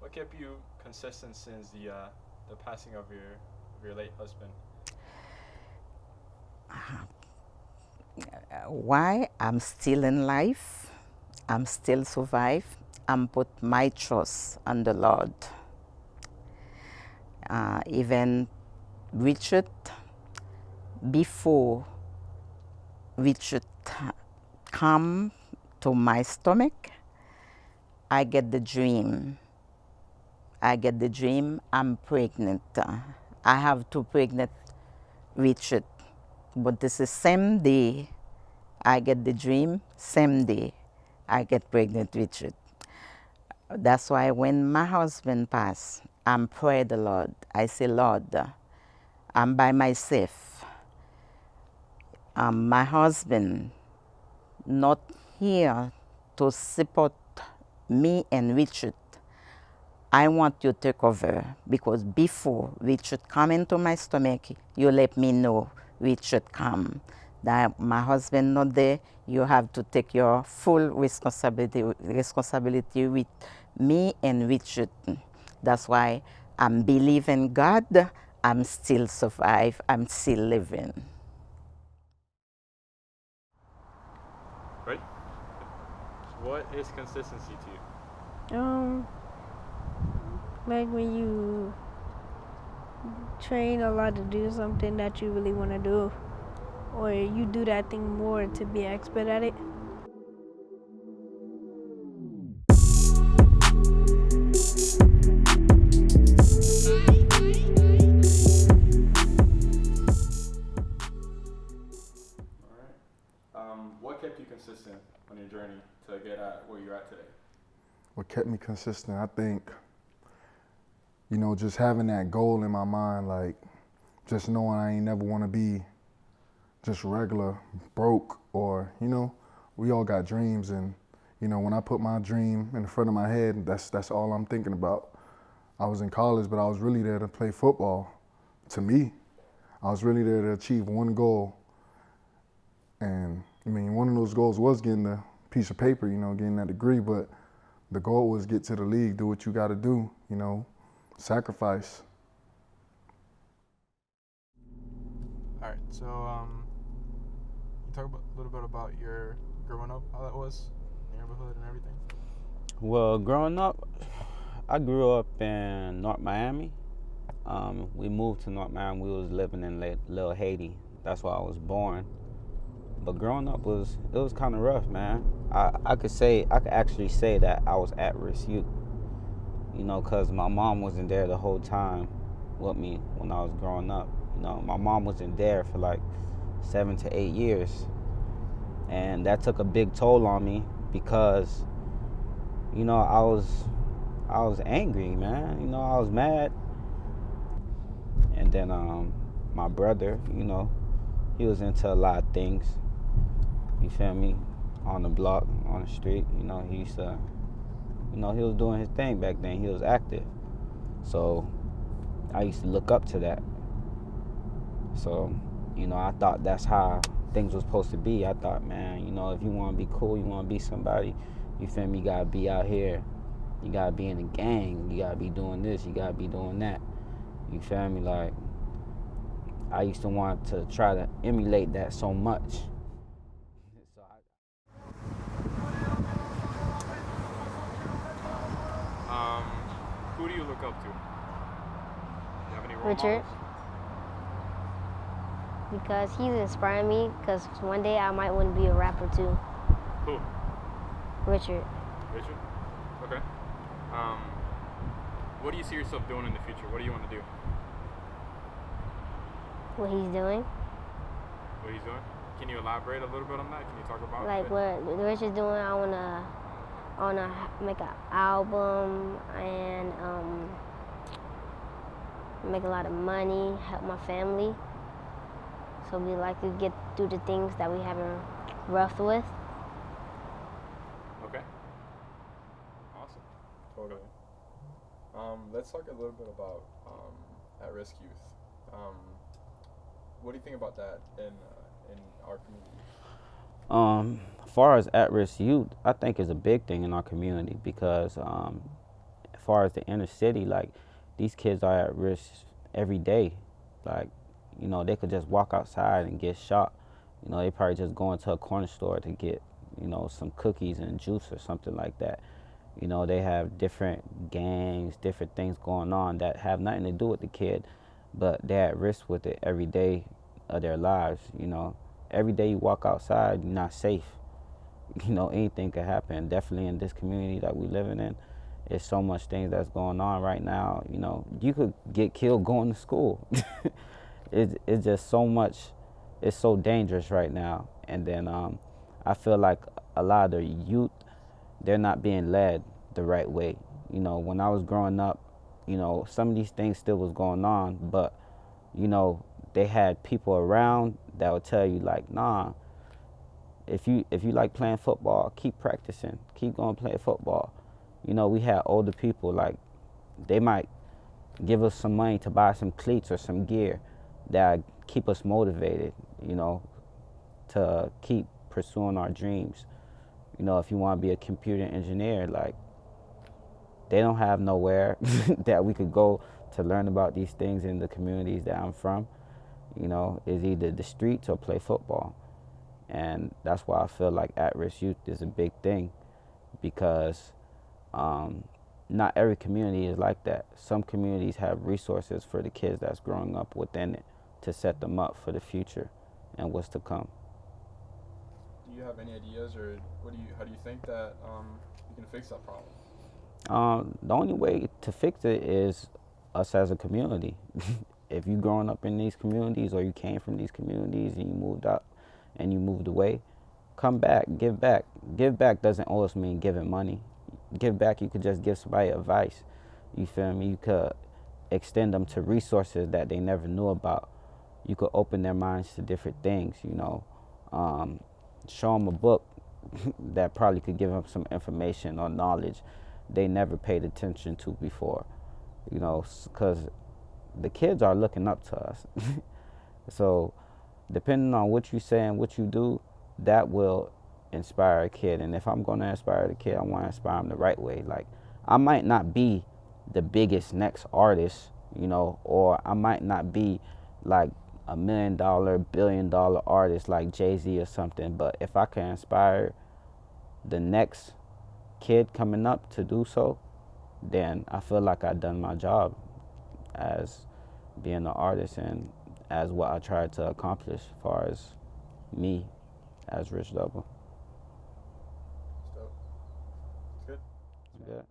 what kept you consistent since the passing of your late husband? Why I'm still in life, I'm still survive, I'm put my trust on the Lord. Even Richard, before Richard come to my stomach, I get the dream. I get the dream I'm pregnant. I have to pregnant Richard. But this is same day I get the dream, same day I get pregnant Richard. That's why when my husband passed, I'm pray the Lord. I say, Lord, I'm by myself. My husband not here to support me and Richard. I want you to take over because before Richard come into my stomach, you let me know Richard come. That my husband not there, you have to take your full responsibility with me and Richard. That's why I'm believing God. I'm still survive. I'm still living. Right? What is consistency to you? Like when you train a lot to do something that you really want to do, or you do that thing more to be expert at it. All right. What kept you consistent on your journey to get at where you're at today? What kept me consistent, I think, just having that goal in my mind, like just knowing I ain't never want to be just regular broke or, we all got dreams and, when I put my dream in the front of my head, that's all I'm thinking about. I was in college, but I was really there to play football. To me, I was really there to achieve one goal. And one of those goals was getting the piece of paper, getting that degree, but the goal was get to the league, do what you got to do, sacrifice. All right. So, you talk a little bit about your growing up, how that was, neighborhood and everything. Well, growing up, I grew up in North Miami. We moved to North Miami. We was living in Little Haiti. That's where I was born. But growing up was kind of rough, man. I could actually say that I was at risk youth. Cause my mom wasn't there the whole time with me when I was growing up. My mom wasn't there for like 7 to 8 years, and that took a big toll on me because, I was angry, man. I was mad. And then my brother, he was into a lot of things. You feel me? On the block, on the street, he used to, he was doing his thing back then. He was active. So I used to look up to that. So, I thought that's how things was supposed to be. I thought, man, if you want to be cool, you want to be somebody, you feel me? You got to be out here. You got to be in a gang. You got to be doing this. You got to be doing that. You feel me? Like, I used to want to try to emulate that so much. Who do you look up to? Do you have any role Richard. models? Because he's inspiring me, because one day I might want to be a rapper too. Who? Richard. Richard? Okay. What do you see yourself doing in the future? What do you want to do? What he's doing. What he's doing? Can you elaborate a little bit on that? Can you talk about Like it? what Richard's doing, I wanna make an album and make a lot of money, help my family. So we like to get through the things that we haven't roughed with. Okay. Awesome. Totally. Let's talk a little bit about at-risk youth. What do you think about that in our community? As far as at-risk youth, I think is a big thing in our community because far as the inner city, like these kids are at risk every day. Like, you know, they could just walk outside and get shot. You know, they probably just go into a corner store to get, you know, some cookies and juice or something like that. You know, they have different gangs, different things going on that have nothing to do with the kid, but they're at risk with it every day of their lives. You know, every day you walk outside, you're not safe. You know, anything could happen. Definitely in this community that we living in, there's so much things that's going on right now. You know, you could get killed going to school. It's just so much. It's so dangerous right now. And then I feel like a lot of the youth, they're not being led the right way. You know, when I was growing up, you know, some of these things still was going on, but, you know, they had people around that would tell you like, nah, if you like playing football, keep practicing, keep going play football. You know, we had older people, like, they might give us some money to buy some cleats or some gear that keep us motivated, you know, to keep pursuing our dreams. You know, if you want to be a computer engineer, like, they don't have nowhere that we could go to learn about these things in the communities that I'm from. You know, it's either the streets or play football. And that's why I feel like at-risk youth is a big thing, because not every community is like that. Some communities have resources for the kids that's growing up within it to set them up for the future and what's to come. Do you have any ideas, or how do you think that you can fix that problem? The only way to fix it is us as a community. If you growing up in these communities, or you came from these communities and you moved up and you moved away, come back, give back. Give back doesn't always mean giving money. Give back, you could just give somebody advice. You feel me? You could extend them to resources that they never knew about. You could open their minds to different things, you know. Show them a book that probably could give them some information or knowledge they never paid attention to before, you know, because the kids are looking up to us. So depending on what you say and what you do, that will inspire a kid. And if I'm going to inspire the kid, I want to inspire him the right way. Like, I might not be the biggest next artist, you know, or I might not be like $1 million, $1 billion artist like Jay-Z or something, but if I can inspire the next kid coming up to do so, then I feel like I've done my job as being an artist and as what I tried to accomplish as far as me as Rich Double. It's dope. It's good. Yeah.